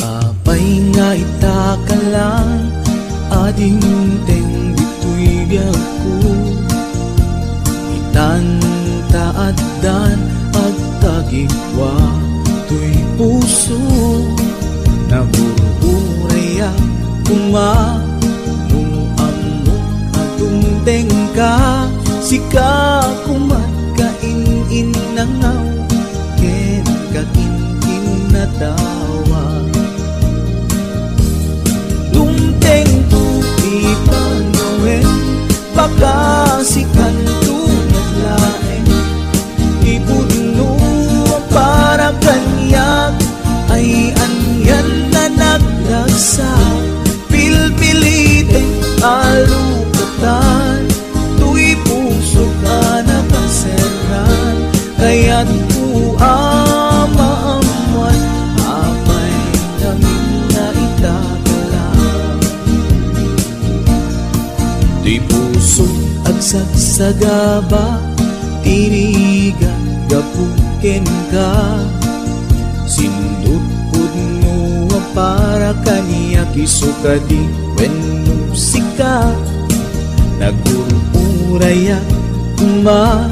Apay nga itaka lang, ading teng dito'y biyag ko. Itan taaddan ag tagikwa to'y puso. Nabuburay kuma nung amo atong tengka. Sika kumat kain-in nangaw, ken kakin-kin na tawa. Dumteng tu ipanawin, baka sikan tu naglaen. Ibudno para kanyak, ay anyan na naglagsa. Pilpiliteng alukatan, tu'y puso ka nakaseran. Kaya't ku amaamuan, apay namin na itakala. Tu'y puso agsagsagaba, tiriga gapuken ka. Sindut pudno para kaniya kisukadi wenno sika. Nagururaya kuma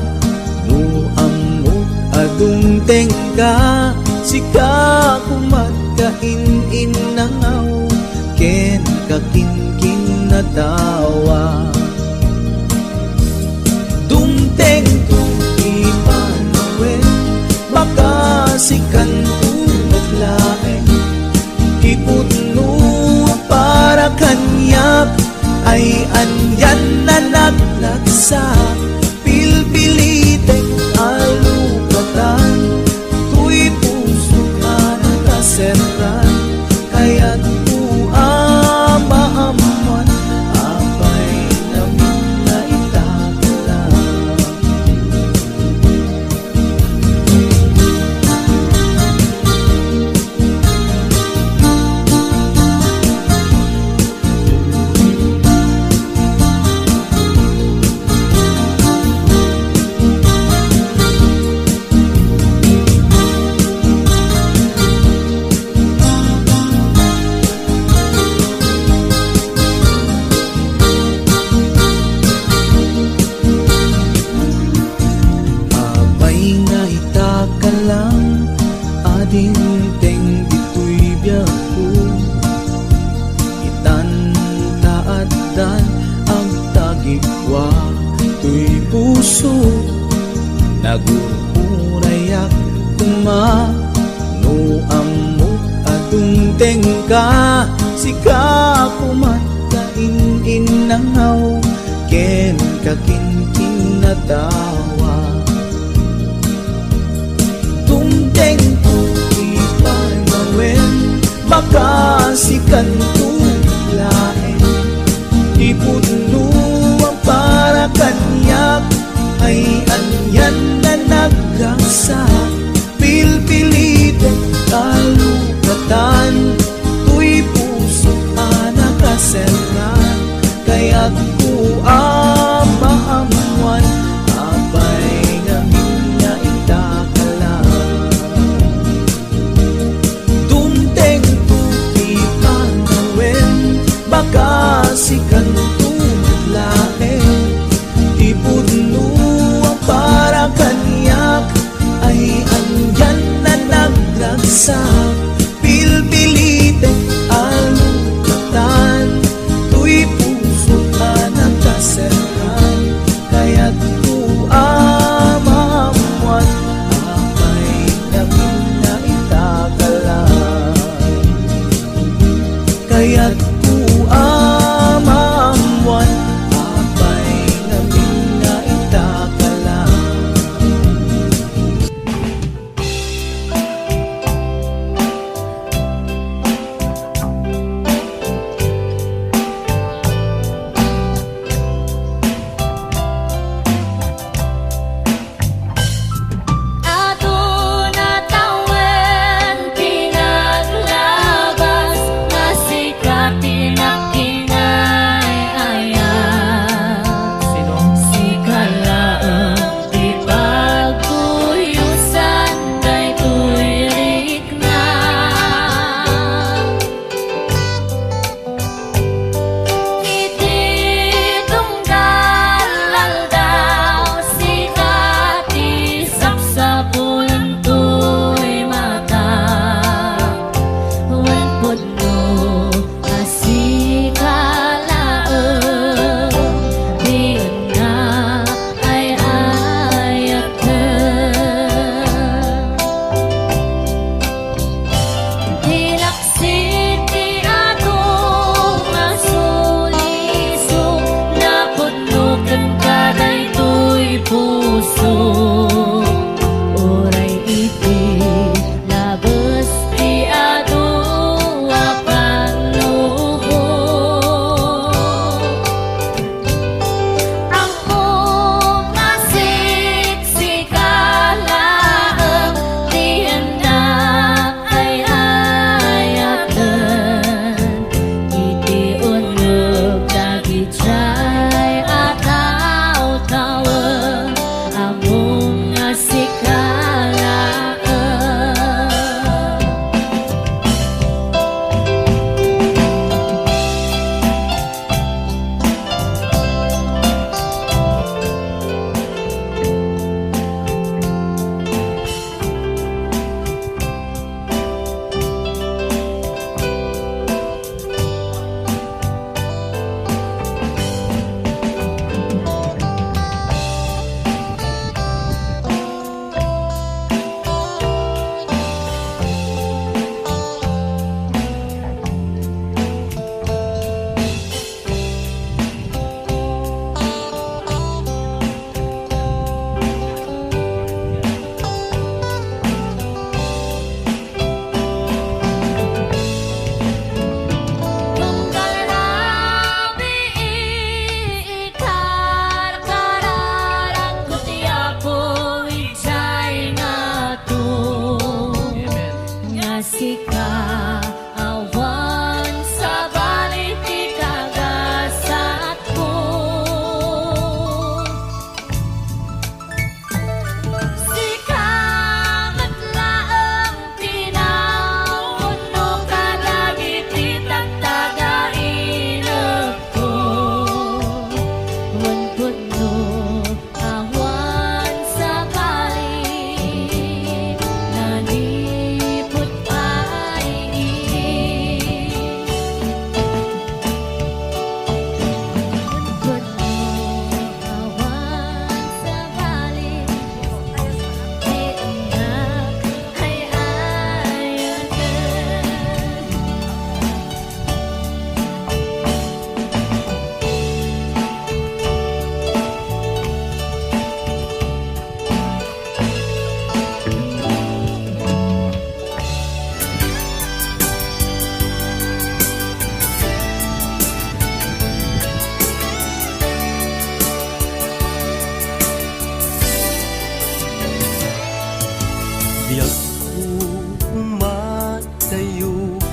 no amo adung tengka. Sika kumat kain-in nangaw, ken kakin-kin na tawa. Dumteng tu ipanawin, baka sikan tu naglaen. Ipudno para kanyak, ay anyan na naglagsa. Pilpilitek alukatan, tu'y puso ka nakaseran. Kaya't ku amaamuan, apay namin na itakala. Ading teng dito'y biyag ko. Itan taaddan ang tagikwa to'y puso. Nagururayak kuma no amo atong tengka. Sika kumat kain-in nangaw, ken kakin-kin na tawa. Dumteng tu ipanawin, baka sikan tu laen. Ipudno para kanyak, ay anyan na naggasa. Pilpilitek alukatan, tu'y puso ka nakaseran. Kaya't ku amaamuan, apay namin na itakala. Dumteng tu ipanawin,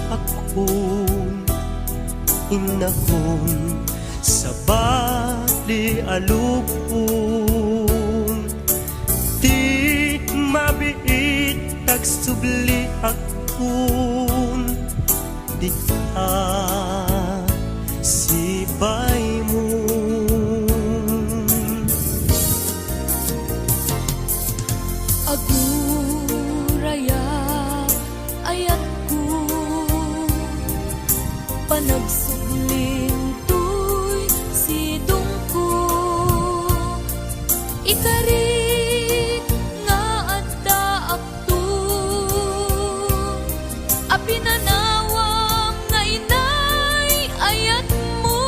akong inahon sa bali alupong di mabiit tagsubli akong di ka sibay mo. Aguraya ayat ko panagsubling tuy sidong ko ikari nga adda akto apinanawang nga inay ayat mo.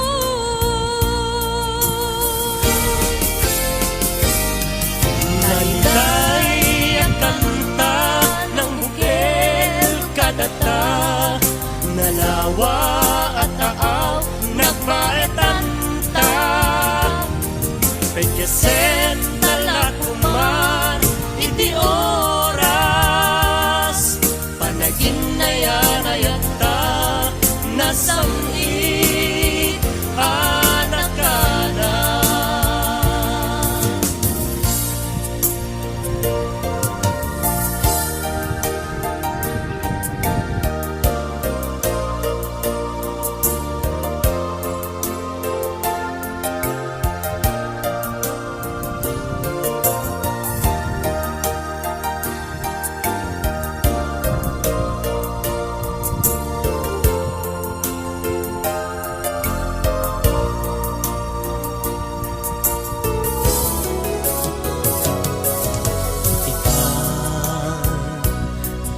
Naitay ang kanta ng bukel kadata, nalawa at taaw nagpaetanta. Pagyasen talakuman iti oras, panagin na yan ayata nasamit anak ka na.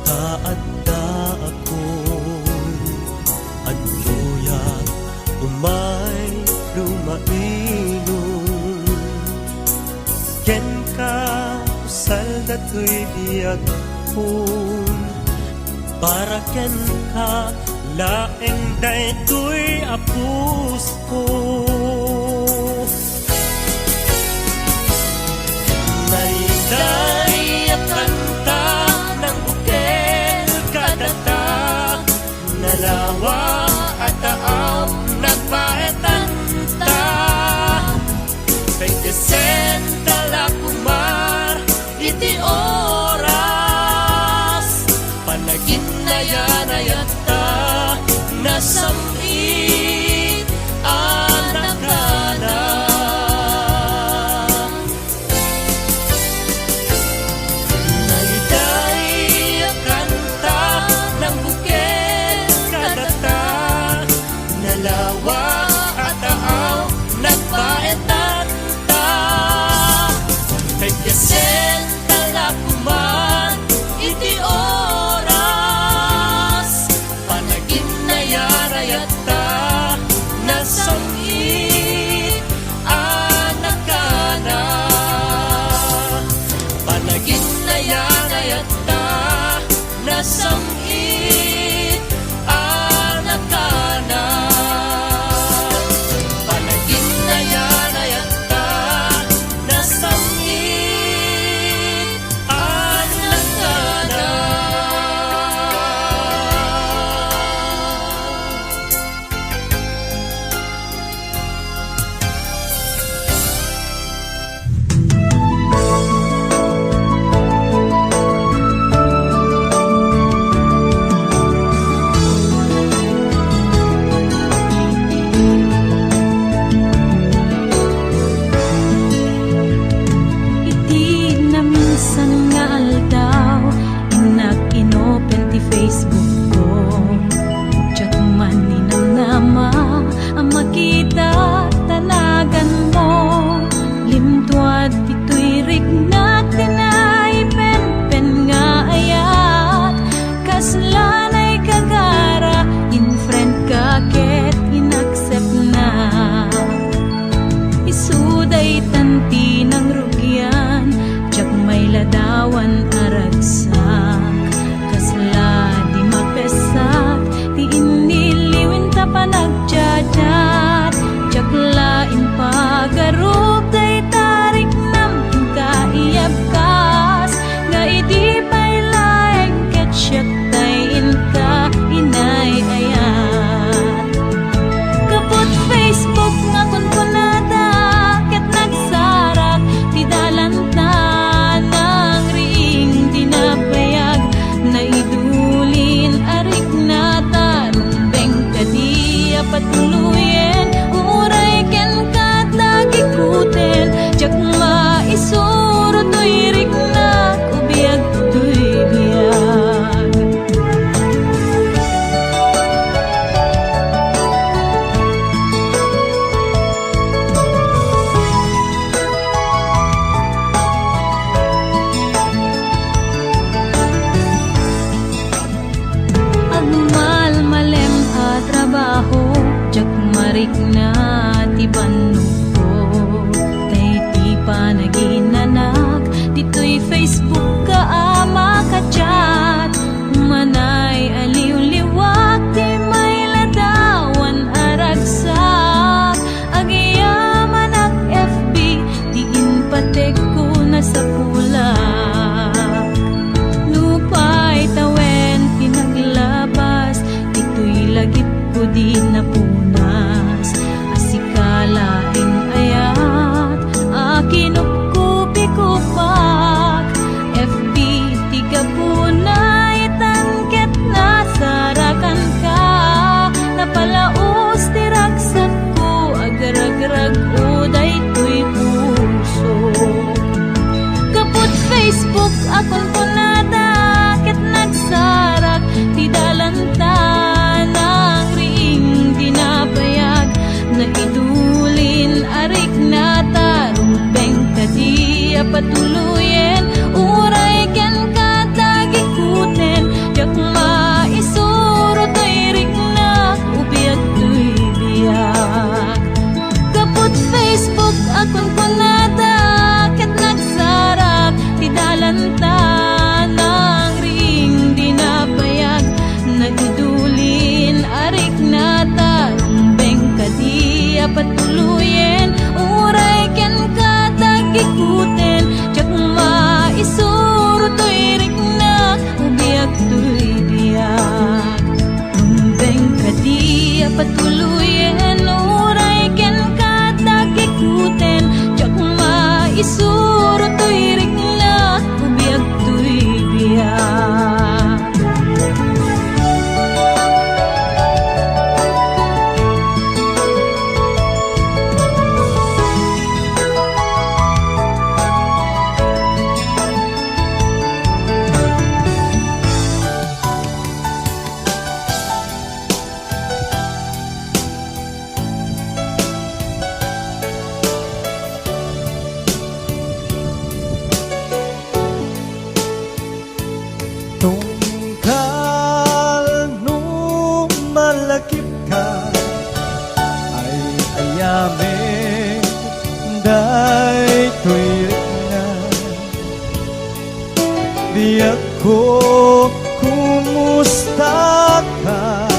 Taadda akong adluya umay lumainom ken ka usal datoy biyag kun para ken ka laeng daytoy apus ko. Naiday ang kanta ng bukel kadata, nalawa at taaw nagpaetanta. Kay desen talakumar iti oras, panagin na yan ayata nasamit anak ka na. Naiday ang kanta ng bukel kadata, nalawa at taaw nagpaetanta. Kay kasen talakuman iti oras, panagin na yan ayat dagit ko di napunas. Asikalaing ayat, akin ukupi kupak. FB tiga punay, tangket nasarakan ka. Napalaos tiragsak ko, agar-agrag uday ko'y puso. Kaput Facebook akon ko nadakit nagsarak, ti dalanta ng ring dinapayag. Naidulin arik na tarumbeng kadi patuluyen, uray ken katagikuten. Jak maisuro to'y rik na ubiyag to'y biyak. Kaput Facebook akon ko nadakit nagsarak, ti dalanta ng ring dinapayag. Naidulin arik na tarumbeng kadi patuluyen, uray ken katagikuten. Jak maisuro to'y rik na ubiyag to'y biyak. Rumbeng kadi patuluyen, uray ken katagikuten. Jak maisuro to'y rik na ubiyag to'y biyak. Tungkal nung malakip ka ay ayamin, day tuwirik na. Di ako kumusta ka,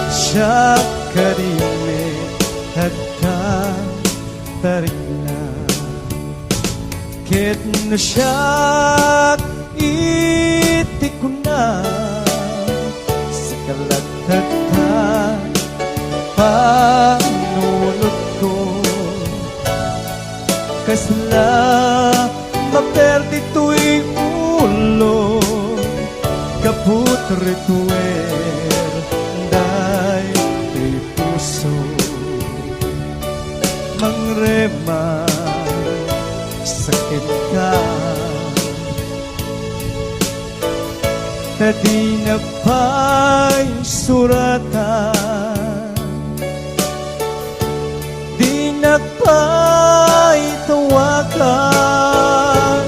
siya karimit at ka tarik na. Kit na siya iti ko na sa kalagtad ka, panunod ko kasla maperdi to'y ulo. Kaput rituer day to'y puso, mangrema sakit ka. Tadi na pa'y suratan, di na pa'y tawagan.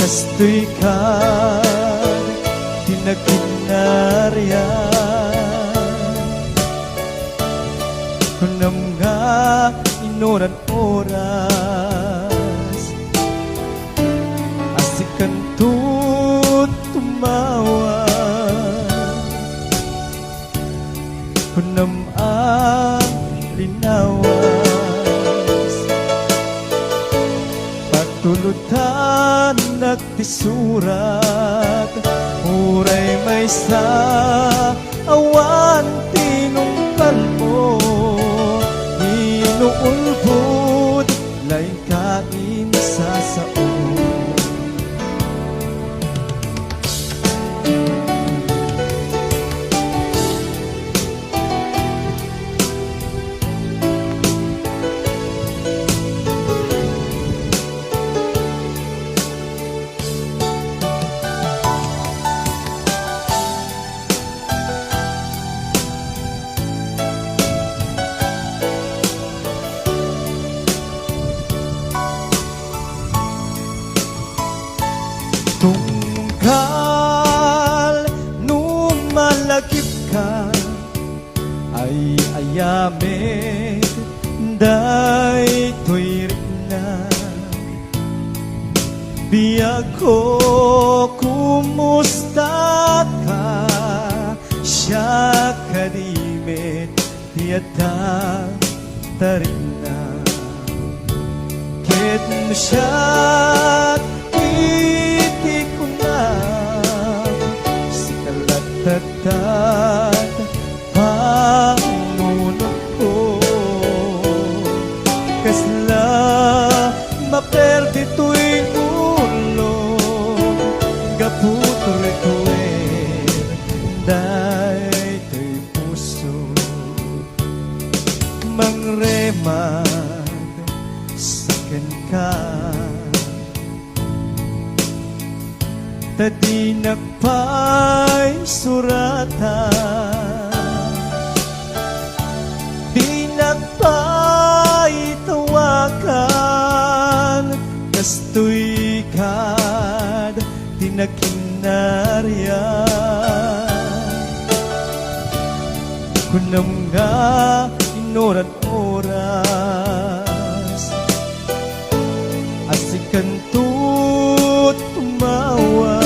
Kastoy ka, tinaginaryan. Kunam nga inoran-oras, asikan tut tumawa. Kunam ang linawas, pagtulutan nagtisurat, uray may sa awan tinungkal mo. Inuulbod lain kain sa saon. Tungkal nung malakip ka ay ayamin, day tuwirik na. Biyag ko kumusta ka, siya karimit tiyata tarik na. Ket mo siya tatad mangremag saken ka tadi nagpay surata di nagpay tawakan kastoy kad di nagkinarya kunam nga inorat-oras asikan tut tumawa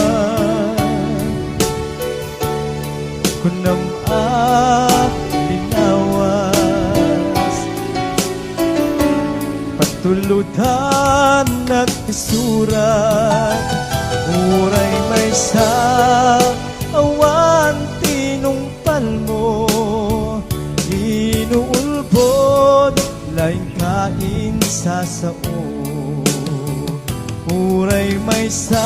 kunam linawas patulutan nagtisurat uray may sa awan tinungpal mo inuulbod laing kain sa sao uray may sa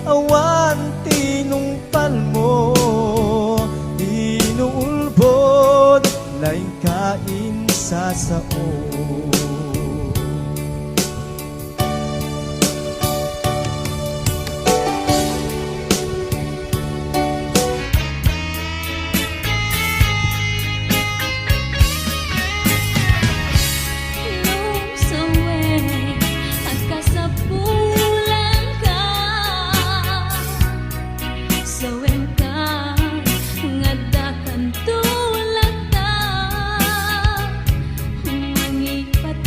awan tinungpal mo inuulbod laing kain sa sao Nung sawe agkasapulan ka sawen ka ngadakan tulad ta mangipat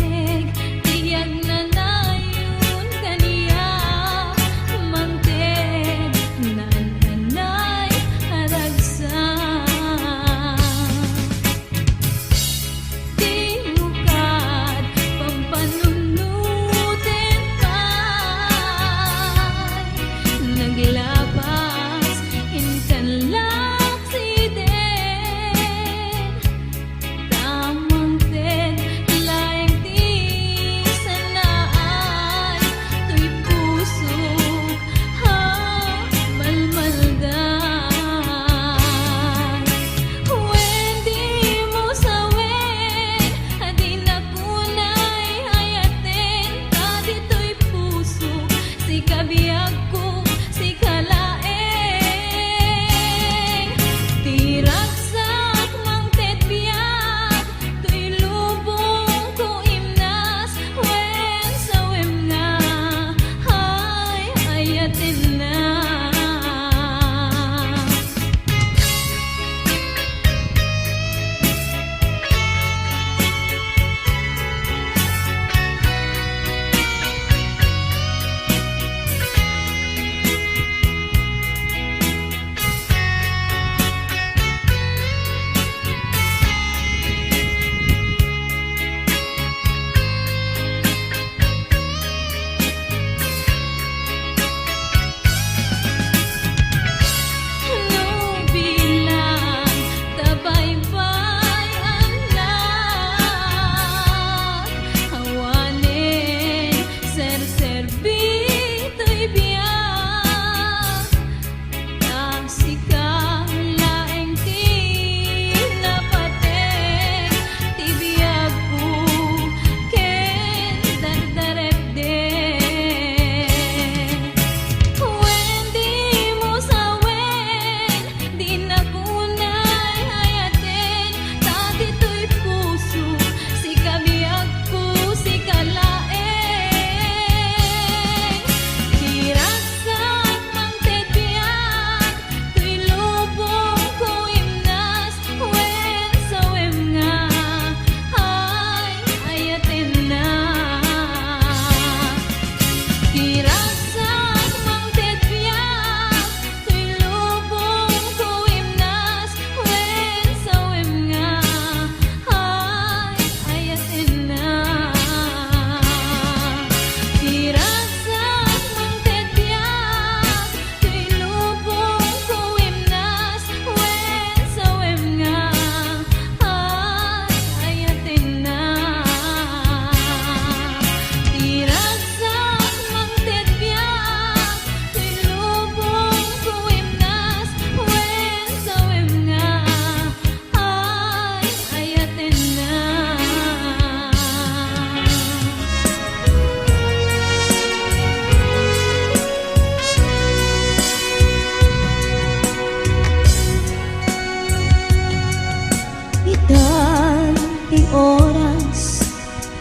oras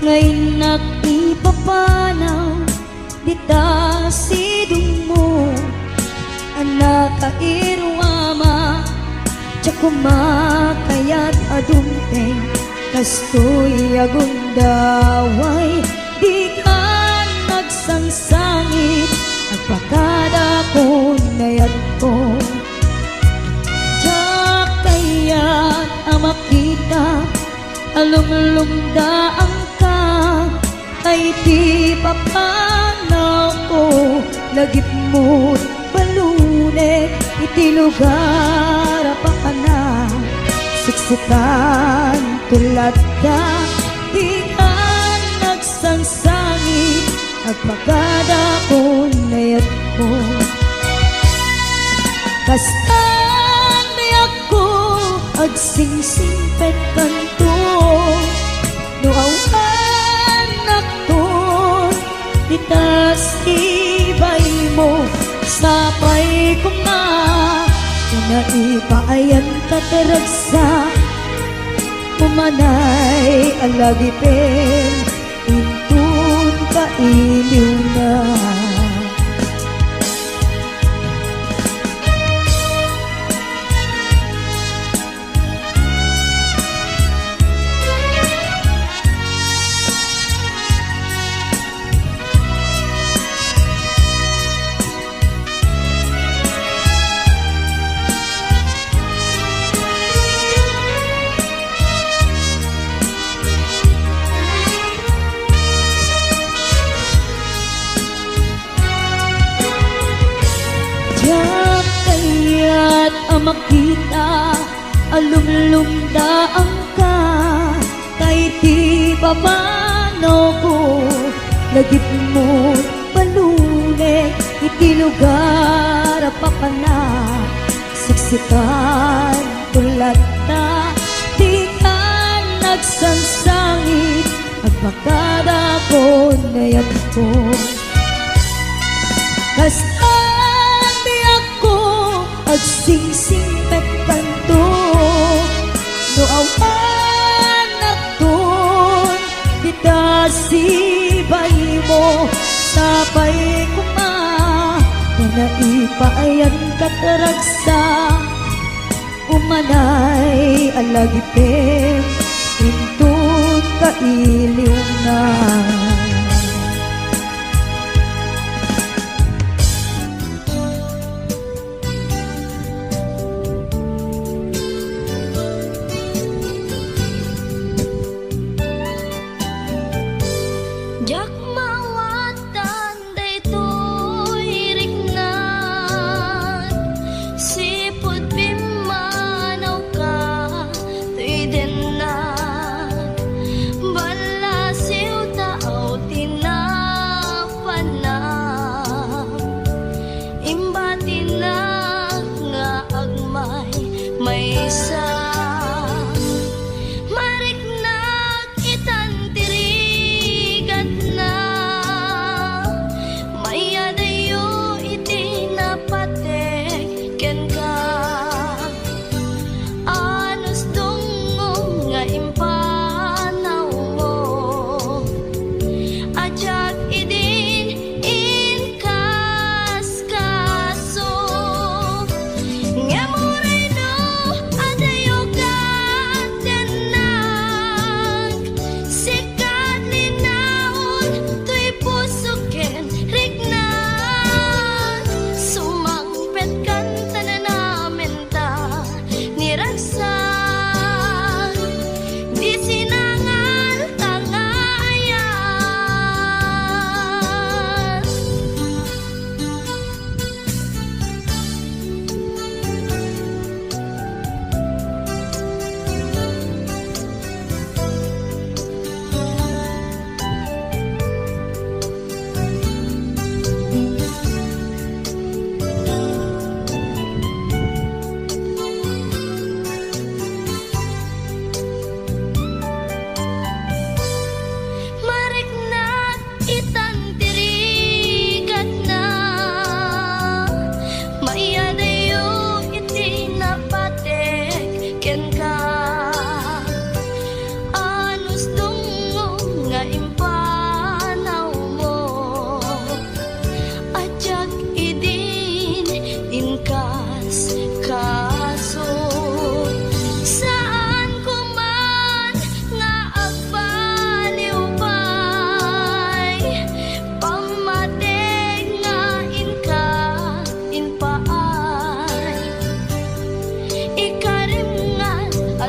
ngayon nakipapanaw dita sidong mo anak kairwama tsa kumakayat adumteng kastoy agundaway di ka nagsangsangit agpakada ko nayat ko tsa kayat amakita alumlumdaan ka ay di papanaw ko lagip mo't balune iti lugar pa ka na siksikan tulad ka di ka nagsangsangit agpagada ko nayat ko kastan nayak ko agsingsingpet kanto no awan nakton ditas ibay mo sapay ko nga naipayan tataragsa pumanay alagipin intun kailiw na kaya't makita alumlumdaan ka kay di papano ko lagip mo balune iti lugar pa ka na siksikan tulad na di ka nagsangsangit agpakada ko nayat ko kastan di ako agsingsingpet kanto no awan nakton dita sibay mo sapay kuma naipayan kataragsa umanay alagipin intun kailiw na Jak mawatan daytoy riknat sipud bimanaw ka tuy denat bala siuta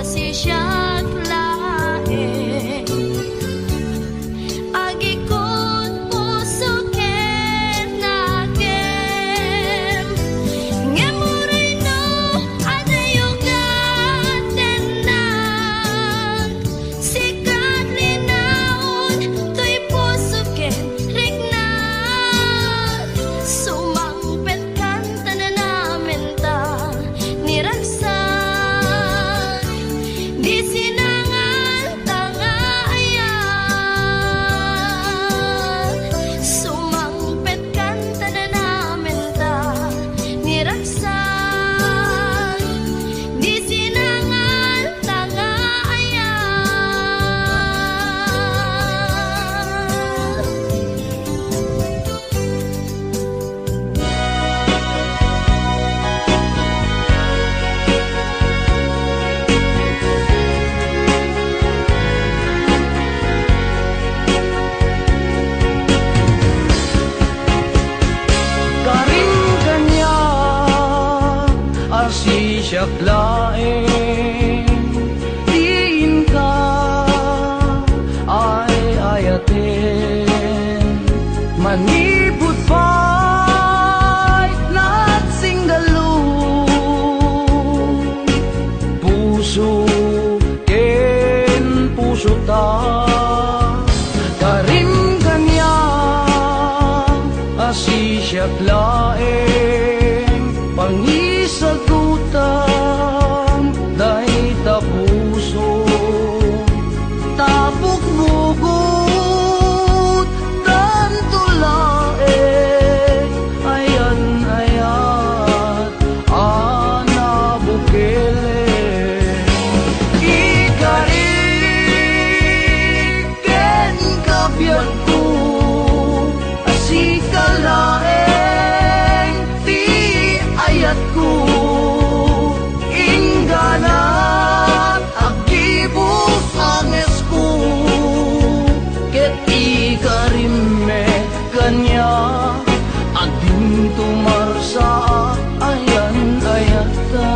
si siya lae. Agikot puso ken nagem, ngemuray no adayugan tenan. Sikat linaon to'y puso ken riknan. Sumangpet kan tanan namin ta niragsak, di sinangan tangayan. Sumangpet kan tanan namin ta niragsak, di sinangan tangayan. Karing kanya asi siya laeng, diin ka ay ayaten. Manipud pa'y nagsinggalu, puso ken puso ta. Karing kanya asi siya laeng, pangisagutan dahi ta puso. Tapok bugot tanto laeng, ayan ayat ana bukele. Ikarik ken kabyat ko, asika laeng, ti ayat ko. Ingganat agibus anges ko, ket ikarime kanya ading tumarsa ayan ayat ta.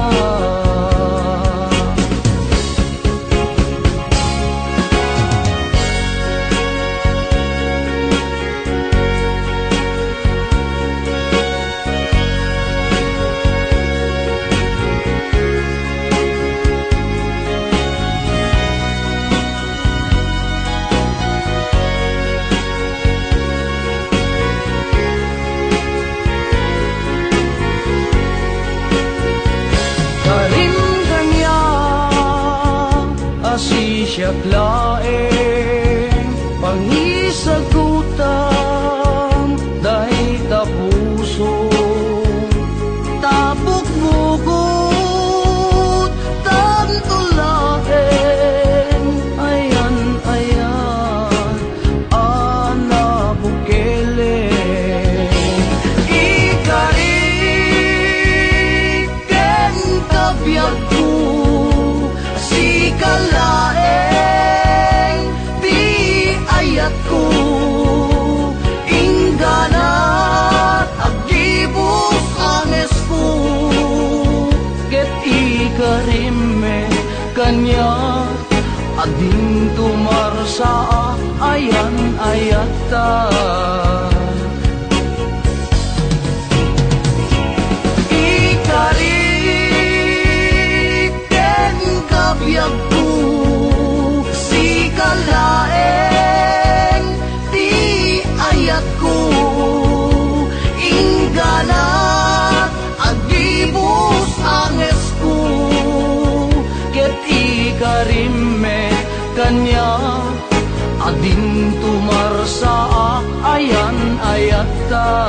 Karing kanya asi siya laeng, pangisagutan dahi ta puso. Tapok bugot tanto laeng, ayan ayan ana bukele. Ikarik ken kabyat ko, asika laeng, di ayat ko. Ingganat agibus anges ko, ket ikarime kanya ading tumarsa ayan ayat ta. Ikarik ken kabyat ko, sika laeng, di ayat ko. Ingganat agibus anges ko, ket ikarime kanya ading tumarsa ayan ayat ta.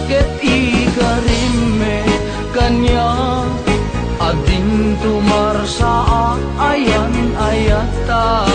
Ket ikarime kanya ading tumarsa ayan ayat ta.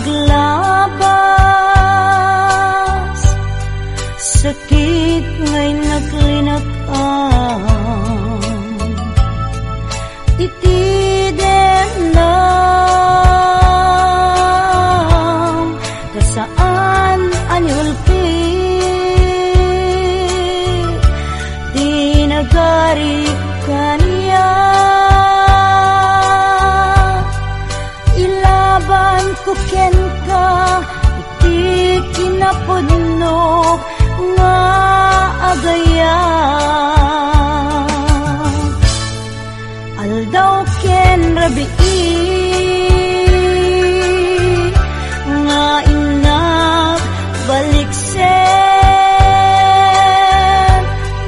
maglabas, sakit ngay naglinakan, itiden lang kasaan anyulpi, di nagari kaniya, ilaban ko ken ka, iti kinapudno nga agaya. Aldaw ken rabii nga inak baliksen,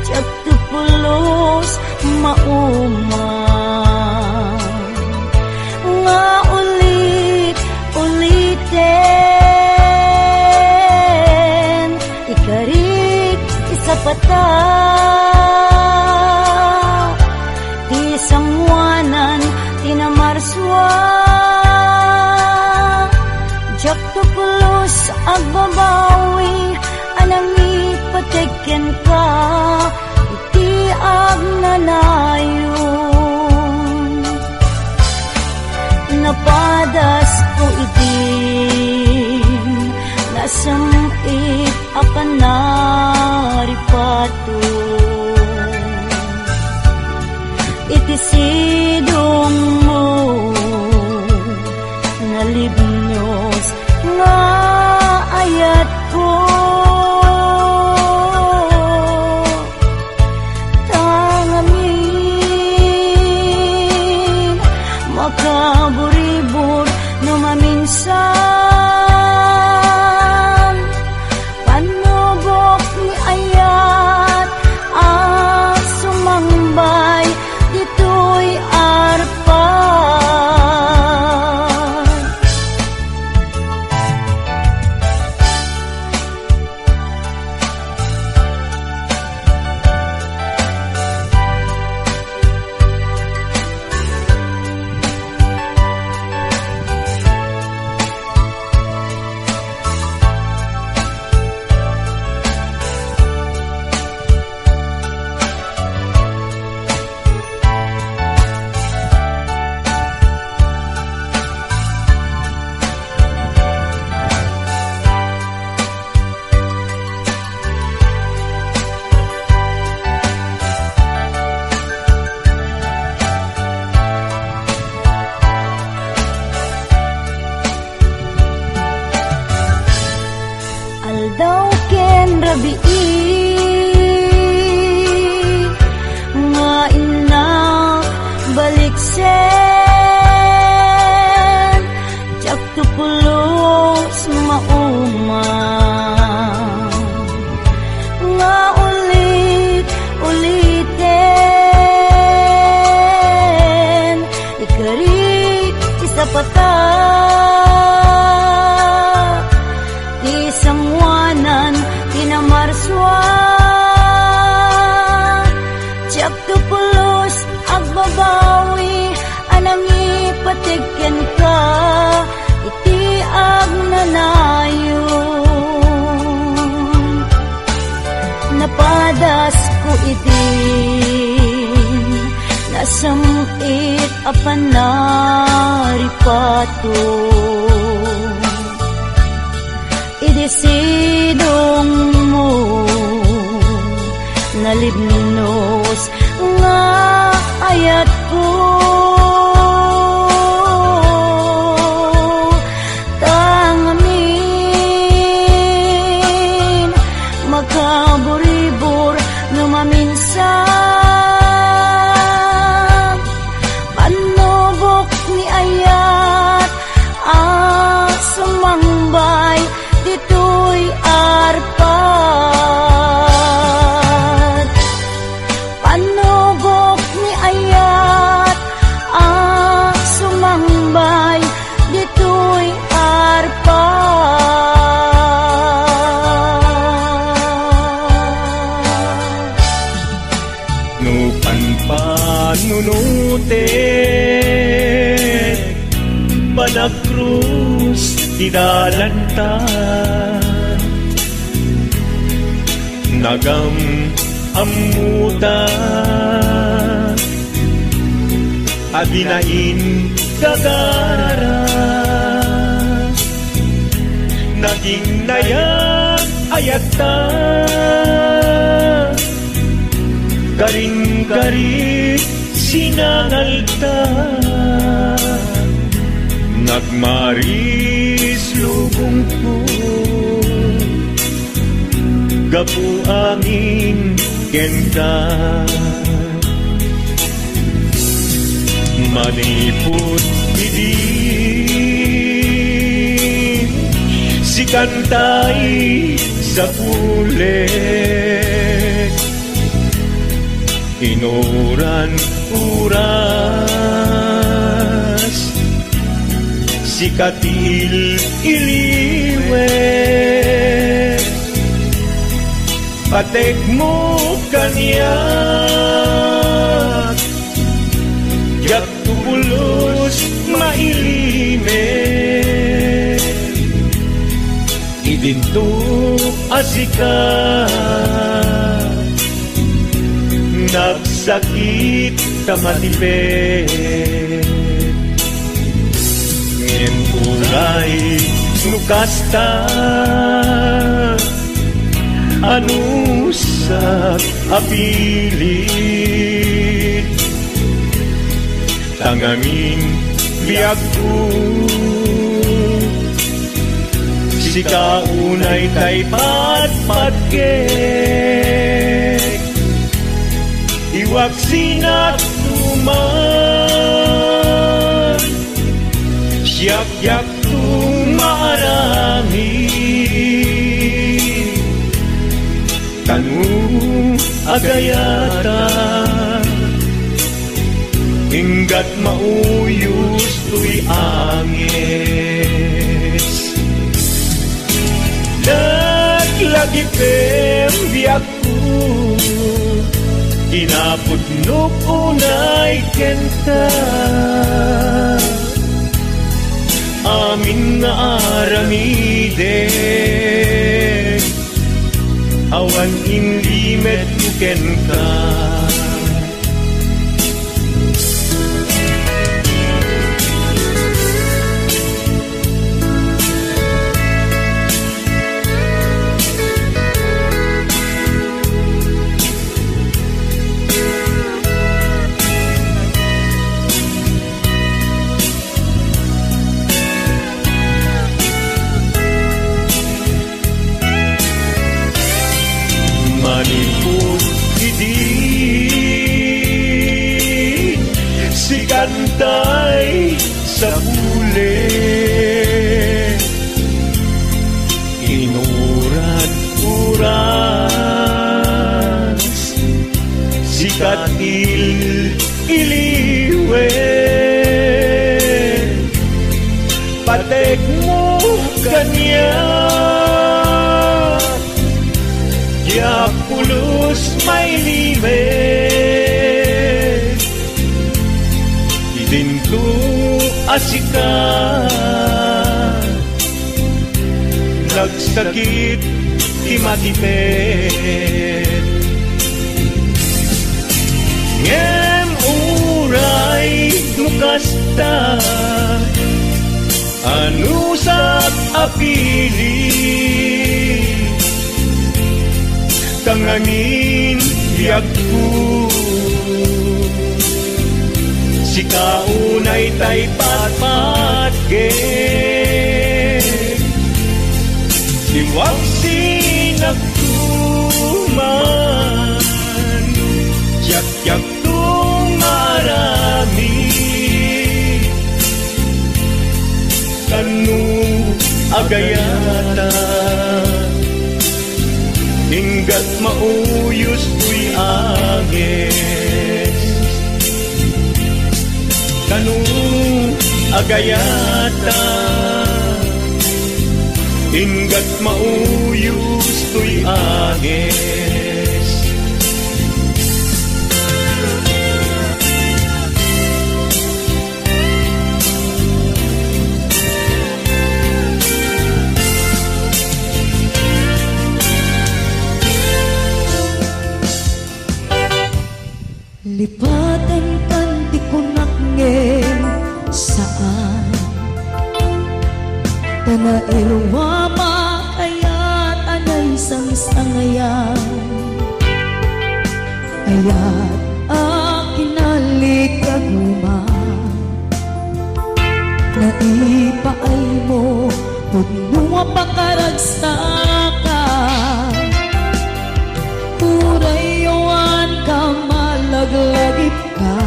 tiyak tupulos mauma nga ulit-uliten, ikarik isapata ti sangwanan tinamarswa, jak tupulos agbabawi anang ipateken ka, iti agnanayon napadas ko itin nasamit akan naripato, iti sidong mo nalibnos nga ayat ko, tangamin makaburibur no maminsan, panubok ni ayat sumangbay dito'y arpan. Aldaw ken rabii nga inak baliksen, jak tupulos mauma nga ulit-uliten, ikarik isapata di sangwanan tinamarswa, tiyak tupulos agbabawi anang ipateken ka, iti agnanayon napadas ko itin nasamit apan naripato, idisidong mo nalibnos nga ayat ko, tangamin makaburibur no maminsan, panubok ni ayat sumangbay dito'y arpan. Panubok ni ayat sumangbay dito'y arpan. Nupan panunutin Banag krus idalanta nagam amuta adinain gagara naging nayang ayata garing-garing sinangalta nagmaris lubong ko gapu angin kenta maniput idin si kantay sa kulit inuran uras si katil iliwe patek mo kanya yak tubulos mailime idinto asika nagsakit tamatipet ngin ulay nukasta anusak apilit tangamin biag ko si kaunay tay patpatgek iwag sinat tuman siyak-yak tumarami kanu agayata hinggat mauyos tuy angis naglagi pem biyak ko kinapudnok unay kenta amin nga aramiden awan inlimet kuken ka maniput idin si kantay sa ulit inuran-uran si katil iliwe patek mo kanya yak pulos may limet idinto asika nagsakit imatipet ngem uray nukasta anusak apili kangangin yak ko si kaunay tay patpatgek iwag sinagtuman yak tumarami kanu agayata hinggat mauyos tuy agis kanu agayata hinggat mauyos tuy agis Nanairwama kaya't anay sang-sangayan Aya't akin alikaguma Naipaay mo Pudnua pakaragsakan Urayawan ka malaglagip ka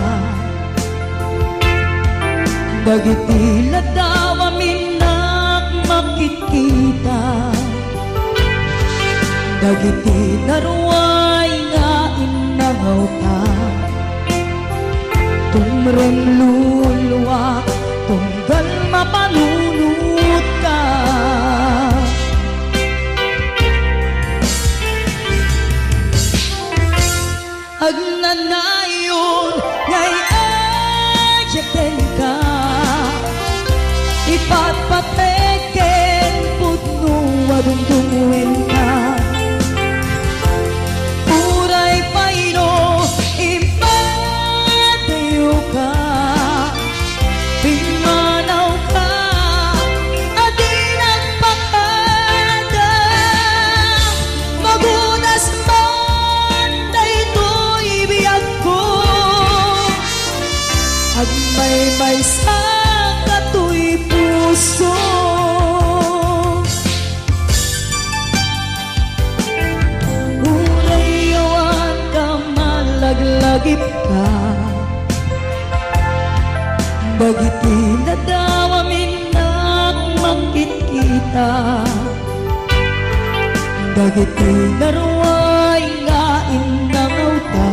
Dagiti ladawa minak makikita Dagiti naruay nga inangaw ta Tumrem luluwa tunggal mapanunot ka Agnanayon ngay ayaten ka Ipatpateken putno adungdungwen ka Uray paino ipatayo ka Pimanaw ka adi nagpakada Magunas man daytoy biyag ko Agmay-may sa katoy puso Urayawan ka malaglagip ka Bagiti nadawa minak makikita Dagiti naruay nga inangaw ta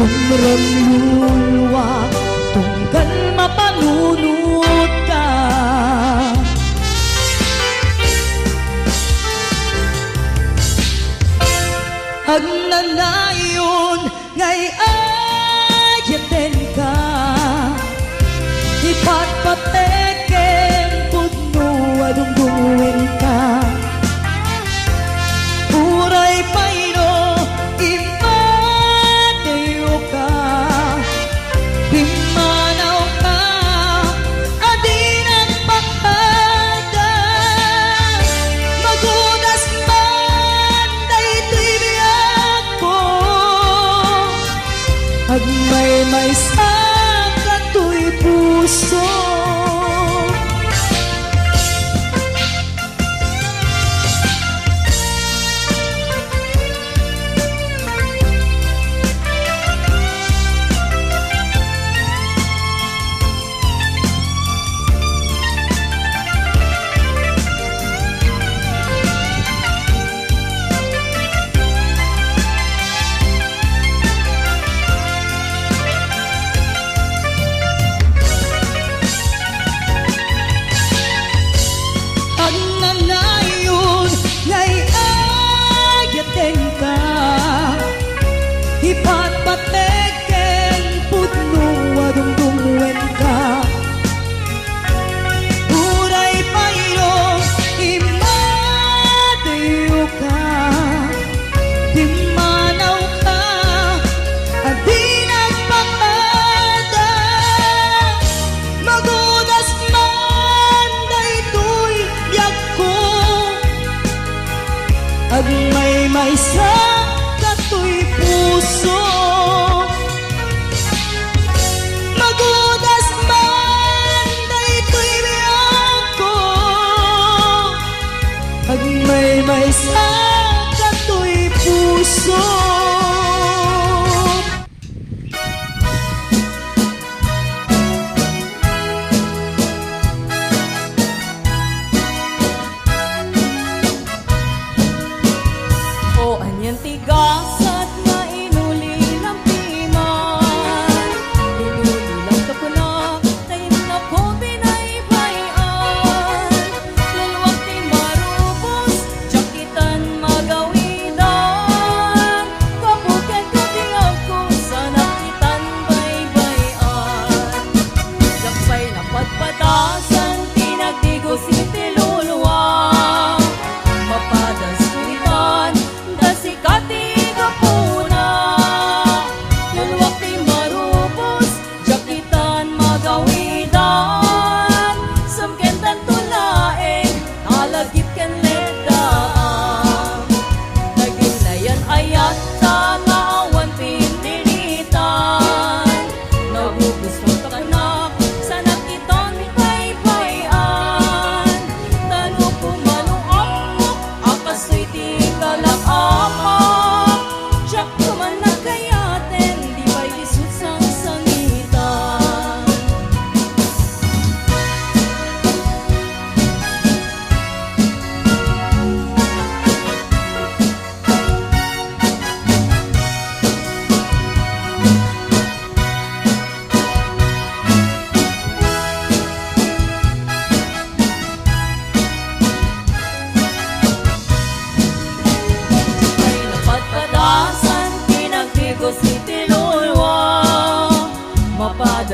Tumrem luluwa tunggal mapanunot ka Agnanayon ngay ayaten ka Ipatpateken pudno adungdungwen ka Uray paino ipatayo ka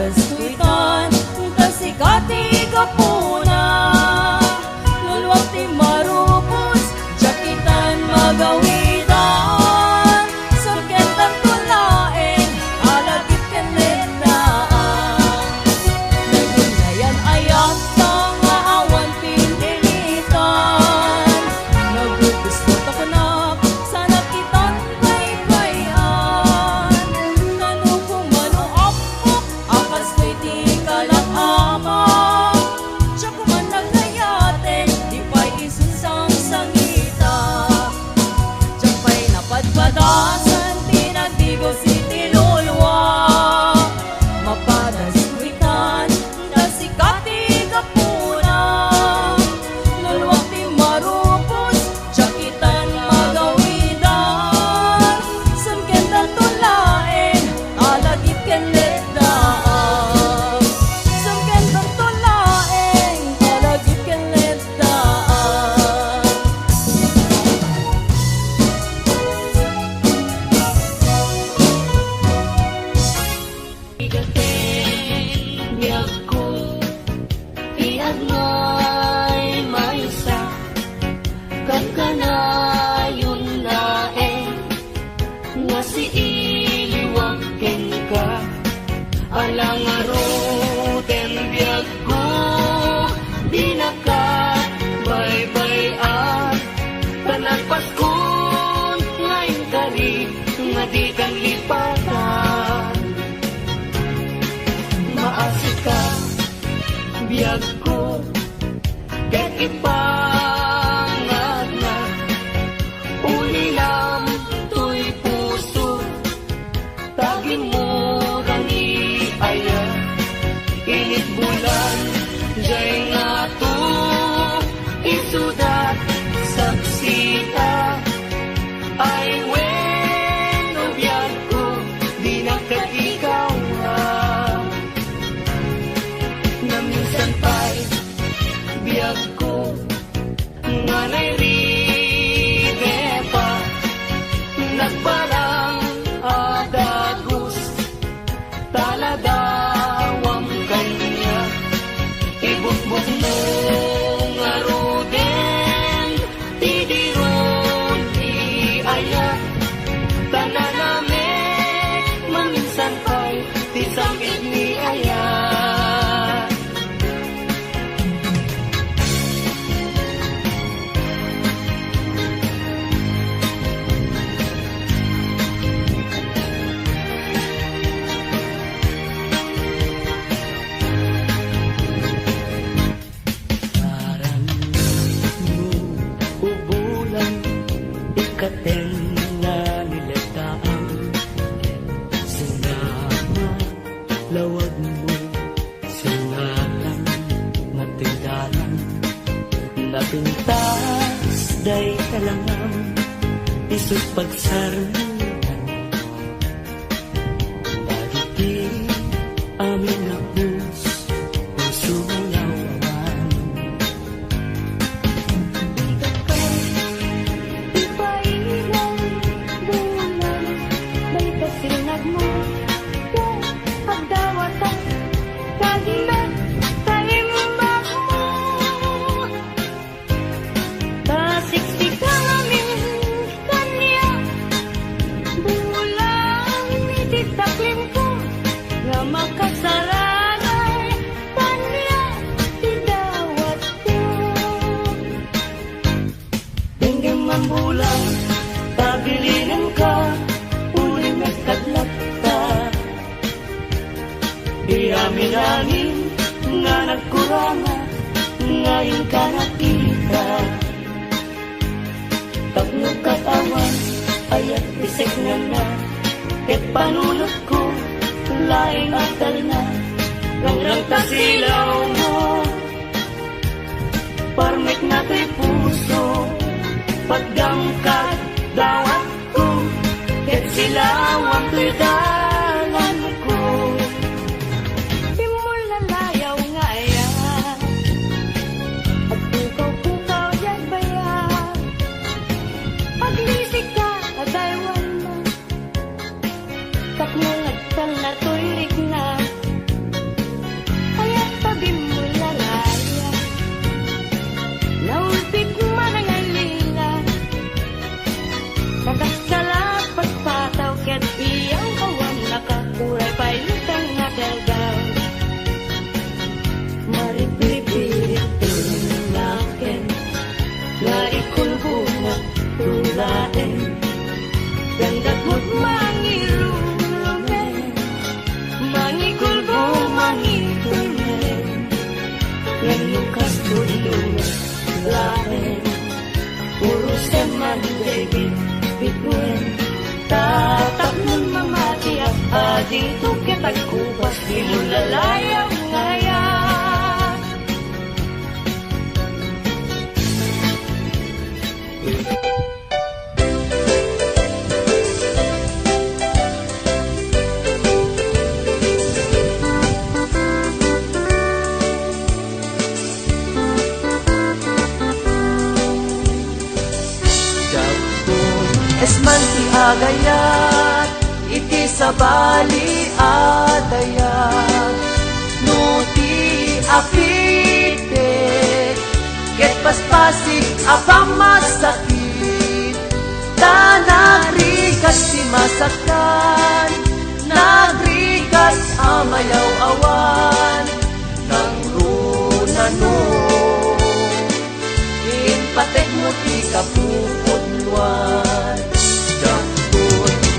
Mapadas kuitan Kasikati kapuna Lulwak ti marupos Jakitan magawitan Surketan tulaeng Alagit kanetnaan Nagunayan ayat Nga awan pinilitan Nagugusto takunak Sana kitang baybayan Kanu kumano apok Akas ko'y di kalakama Siya kuman naglayaten Di pa'y isunsang sangita Siya pa'y napadpadasan Tinagdigo si Tilulwa Mapadas kuitan Kasikati kapuna Lulwak ti marupos Jakitan magawidan Sumkentan tulaeng Alagit kenledaan Sumkentan tulaeng Alagit kenledaan Igating biyag ko Iyag mo'y maysa Kagkanayon na Nga si iliwag ken ka Alang aroten biyag ko Di nakabaybay-at Tanagpas kun ngayon kari Nga di kang lipatan Maasik ka, biyag ko, ket ipangat na Ulilam to'y puso, tagi mo rangi aya Init bulan, jay nga to, isudat, saksita Ay wen, o biyag ko, di nakatikaw na minsan pa'y biyag ko nga nairide pa nagparang adagos taladawang kanya ibukbuk mo nga ruden tidiron di aya tananamek maminsan pa'y tisangit ni aya Ikaten na nilataan Sinama lawag mo Sinatang natindalan Napintas day kalangam Isut pagsarutan Bakit di amin na puso malawan Ipailang bulan May kasinag mo Pagdawatan Kagimat Talimbak mo Tasiksik kami Kanya Bulang Ititaklim ko Nga makasaranay Kanya Tidawat ko Dinggim mambulang, tabilinan ka, uling nagkadlak ka. Di aminangin nga nagkurama, ngayon ka nakita. Tapno katawan, ayat isik na na, ket panunot ko, laing atal na. Rangrang tasilaw mo, parmek na to'y puso. Pagdangkat dawat ko ket silawang to'y dalan ko Di mo lalayaw nga ya At pukaw-pukaw yan ba ya Paglisik ka at aywan na Tak mo nagtal na to'y rigna dito kita'y kupas, di mo lalayang ngaya. Esman ti agayat, iti sabali adayat, nuti apite, ket paspasig apang masakit, ta nagrikas ti masaktan, nagrikas amayaw awan, nang runano, inpatek mo ti kapupudluan.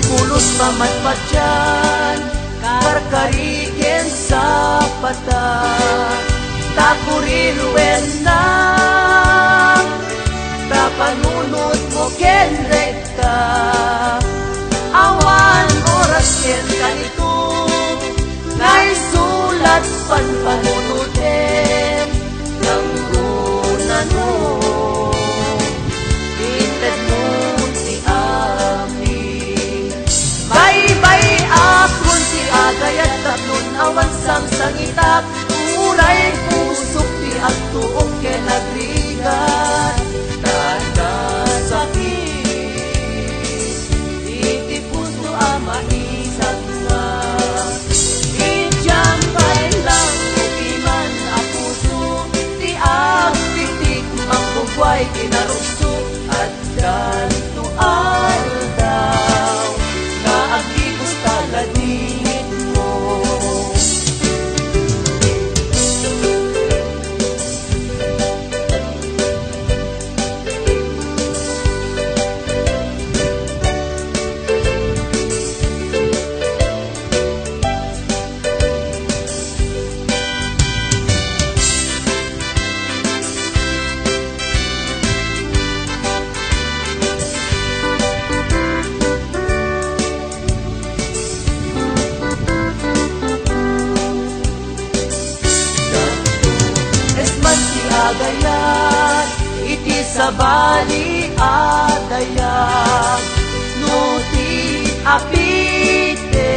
Pulos mamatpat dyan, karkarikin sa pata, takuriruin na, tapanunod mo ken rekta, awan oras ken kanito, ngay sulat panpanunodin, ng runano, ited mo si Ami. Bye-bye akon si agayat tatlon awan sang sangitak, uray pusok ti agtuok ken agrigat, nanasakit, iti puso ama isagwa. Idyambay lang ukiman a puso, ti agpitik mangbugway kinarukso, at gantuan daw, na agibos taladingin mo. Esman si agayat, iti sabali adayat, nuti apite,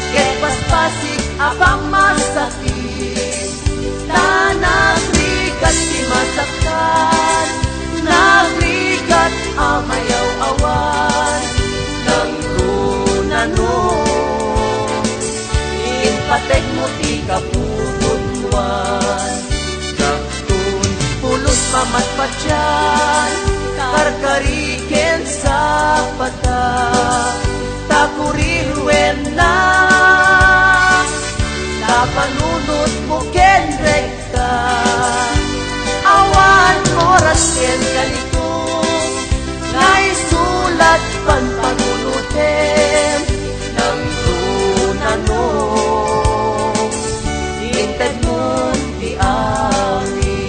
ket paspasig apang masakit, ta nagrigat ti masaktan, nagrigat amayaw awan, nang runano, inpatek mo ti kapupudluan. Daktun pulos mamatpat dyan, karkariken sa pata, takuriruin na, tapanunod mo ken rekta, awan oras ken kalito, ngay sulat panpanunodin, ng runano, inted mo ti Ami.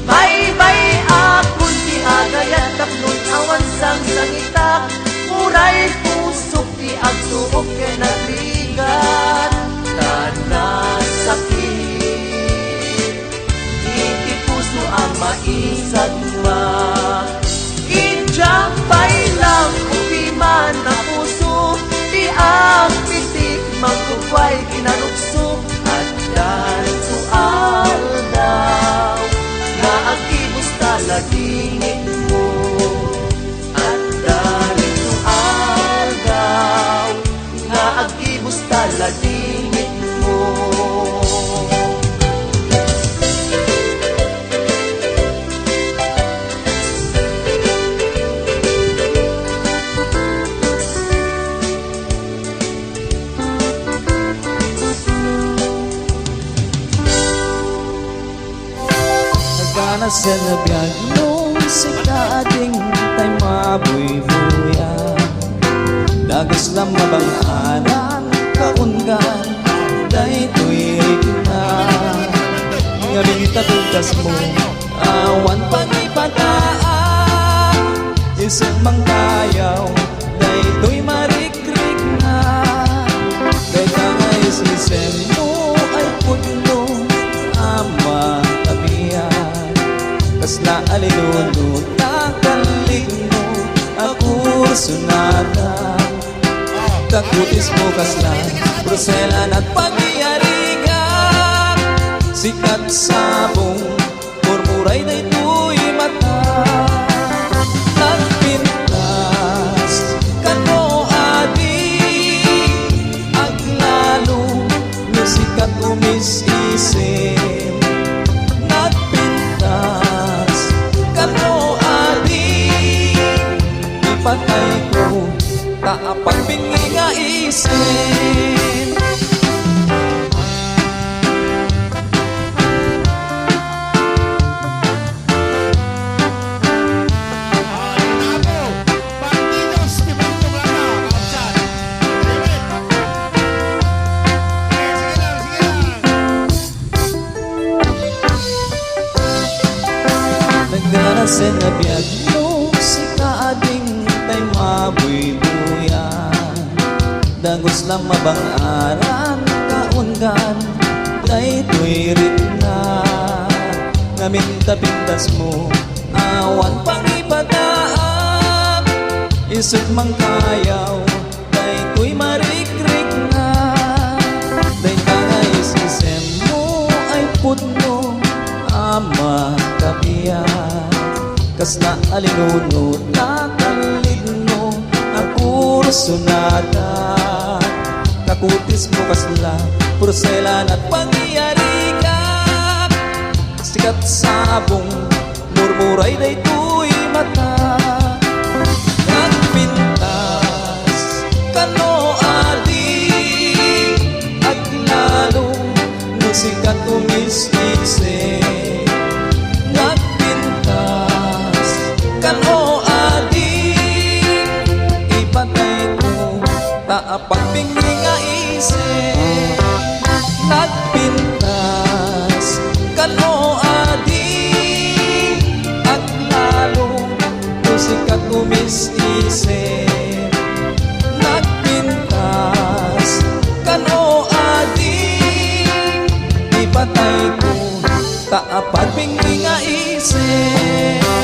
Bye-bye akon ti agayat taklon awan sang sangitak, uray pusok ti agtuok ken agrigat, tanasakit, iti puso ang maisagma. Idyambay lang upiman na puso, ti agpitik magkukway kinarukso, at gantuan daw, na agibos taladingin mo. At gantuan daw, na agibos taladingin mo. Nagana sa nabiyag nung si kaading tay mabuy-buya, dagas lang mabangaanan kaungan, day tuwig na. Ngayon tatugas mo, awan pangipataan, isip mang kayaw, day tuy marikrik na. kasla alinunod nakalig mo ako sunada kakutis mo kasla bruselan at pag-iarigan sikat sabong murmuray na ito'y mata nagpintas kano adi aglalo musikat umis-isim nagpintas kano adi ipatay ko taapag bingi nga isin Nagdanasin na biyag mo si kaading tay mabuy-buyan dagos lang mabang aran kaungan tay tuwirit na ngaminta-pintas mo awan pangibataan isut mang kayaw tay tuy marikrik na tay kangais isem mo ay putno ama kapiyan kasla alinunod nakalig mo ako sunada kakutis mo kasla porselan at pangyarikan sikat sabong murmuray na ito'y mata nagpintas kano adi aglalo musikat umis-isip nagpintas kano adi ipatay ko taapag bingi nga isip nagpintas kano adi aglalo musikat umis-isip nagpintas kano adi ipatay ko taapag bingi nga isip